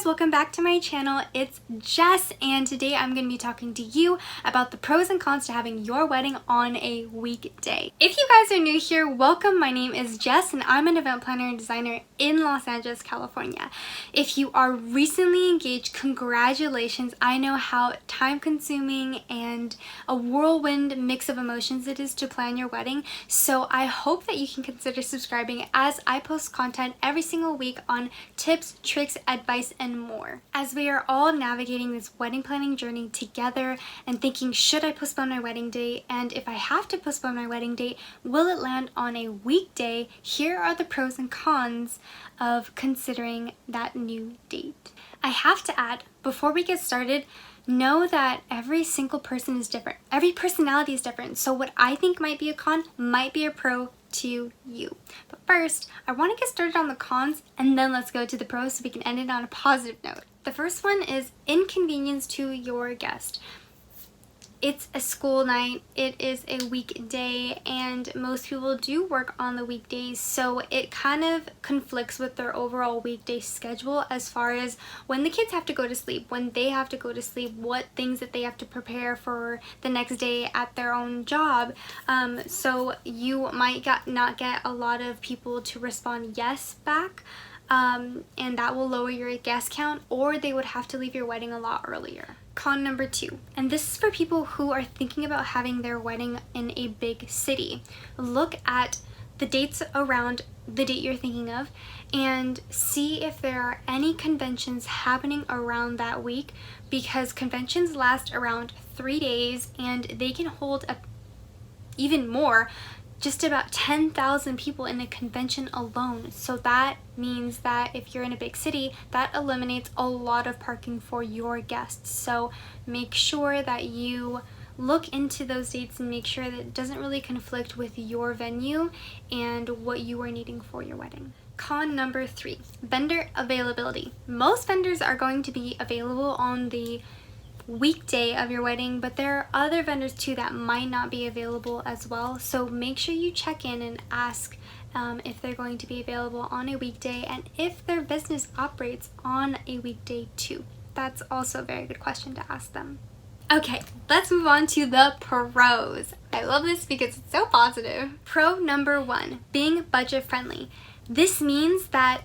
guys, welcome back to my channel. It's Jess, and today I'm going to be talking to you about the pros and cons to having your wedding on a weekday. If you guys are new here, welcome. My name is Jess and I'm an event planner and designer in Los Angeles, California. If you are recently engaged, congratulations. I know how time consuming and a whirlwind mix of emotions it is to plan your wedding, so I hope that you can consider subscribing as I post content every single week on tips, tricks, advice, and more. As we are all navigating this wedding planning journey together and thinking, should I postpone my wedding date? And if I have to postpone my wedding date, will it land on a weekday? Here are the pros and cons of considering that new date. I have to add, before we get started, know that every single person is different. Every personality is different. So what I think might be a con might be a pro to you. But first, I want to get started on the cons and then let's go to the pros so we can end it on a positive note. The first one is inconvenience to your guest. It's a school night, it is a weekday, and most people do work on the weekdays, so it kind of conflicts with their overall weekday schedule as far as when the kids have to go to sleep, when they have to go to sleep, what things that they have to prepare for the next day at their own job. So you might not get a lot of people to respond yes back. And that will lower your guest count, or they would have to leave your wedding a lot earlier. Con number 2, and this is for people who are thinking about having their wedding in a big city. Look at the dates around the date you're thinking of and see if there are any conventions happening around that week, because conventions last around 3 days and they can hold even more, just about 10,000 people in a convention alone. So that means that if you're in a big city, that eliminates a lot of parking for your guests. So make sure that you look into those dates and make sure that it doesn't really conflict with your venue and what you are needing for your wedding. Con number 3, vendor availability. Most vendors are going to be available on the weekday of your wedding, but there are other vendors too that might not be available as well, so make sure you check in and ask if they're going to be available on a weekday and if their business operates on a weekday too. That's also a very good question to ask them. Okay, let's move on to the pros. I love this because it's so positive. Pro number 1, being budget friendly. This means that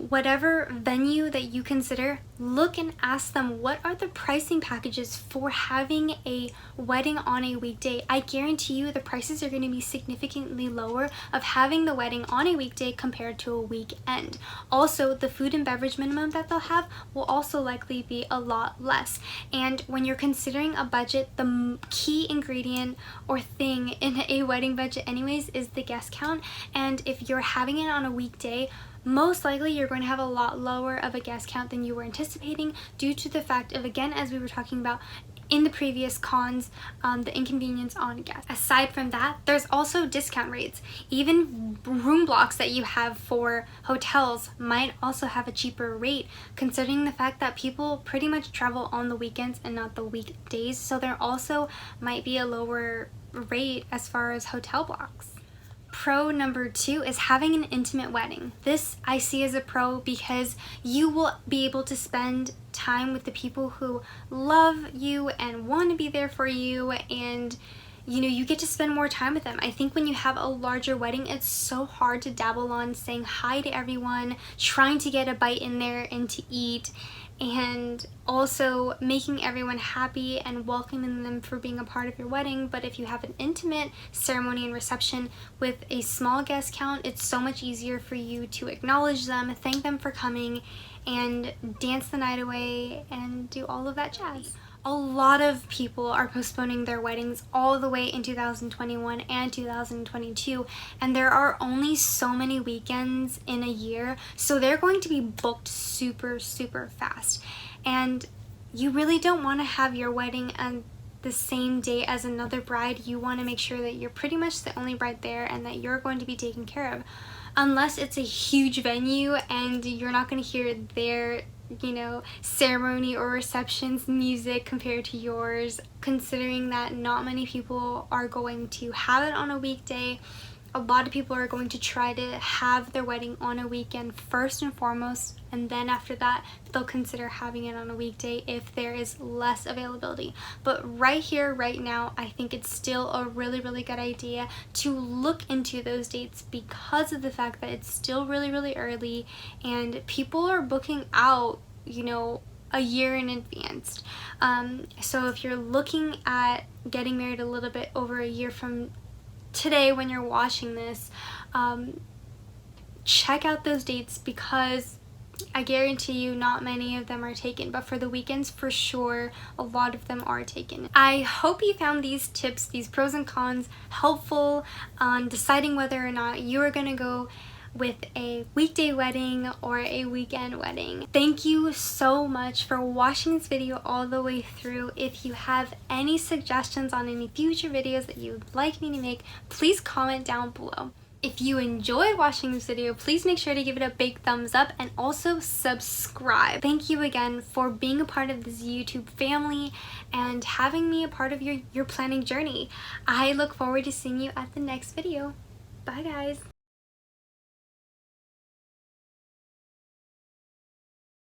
whatever venue that you consider, look and ask them what are the pricing packages for having a wedding on a weekday. I guarantee you the prices are going to be significantly lower of having the wedding on a weekday compared to a weekend. Also, the food and beverage minimum that they'll have will also likely be a lot less. And when you're considering a budget, the key ingredient or thing in a wedding budget anyways is the guest count. And if you're having it on a weekday, most likely you're going to have a lot lower of a guest count than you were anticipating due to the fact of, again, as we were talking about in the previous cons, the inconvenience on guests. Aside from that, there's also discount rates. Even room blocks that you have for hotels might also have a cheaper rate, considering the fact that people pretty much travel on the weekends and not the weekdays, so there also might be a lower rate as far as hotel blocks. Pro number 2 is having an intimate wedding. This I see as a pro because you will be able to spend time with the people who love you and want to be there for you, and you get to spend more time with them. I think when you have a larger wedding, it's so hard to dabble on saying hi to everyone, trying to get a bite in there and to eat, and also making everyone happy and welcoming them for being a part of your wedding. But if you have an intimate ceremony and reception with a small guest count, it's so much easier for you to acknowledge them, thank them for coming, and dance the night away and do all of that jazz. A lot of people are postponing their weddings all the way in 2021 and 2022, and there are only so many weekends in a year, so they're going to be booked super fast. And you really don't want to have your wedding on the same day as another bride. You want to make sure that you're pretty much the only bride there and that you're going to be taken care of, unless it's a huge venue and you're not going to hear their ceremony or reception's music compared to yours, considering that not many people are going to have it on a weekday a lot of people are going to try to have their wedding on a weekend first and foremost, and then after that they'll consider having it on a weekday if there is less availability. But right here, right now, I think it's still a really, really good idea to look into those dates because of the fact that it's still really, really early and people are booking out, you know, a year in advance. So if you're looking at getting married a little bit over a year from today when you're watching this, check out those dates because I guarantee you not many of them are taken, but for the weekends for sure a lot of them are taken. I hope you found these tips, these pros and cons, helpful on deciding whether or not you are going to go with a weekday wedding or a weekend wedding. Thank you so much for watching this video all the way through. If you have any suggestions on any future videos that you would like me to make, please comment down below. If you enjoyed watching this video, please make sure to give it a big thumbs up and also subscribe. Thank you again for being a part of this YouTube family and having me a part of your planning journey. I look forward to seeing you at the next video. Bye guys.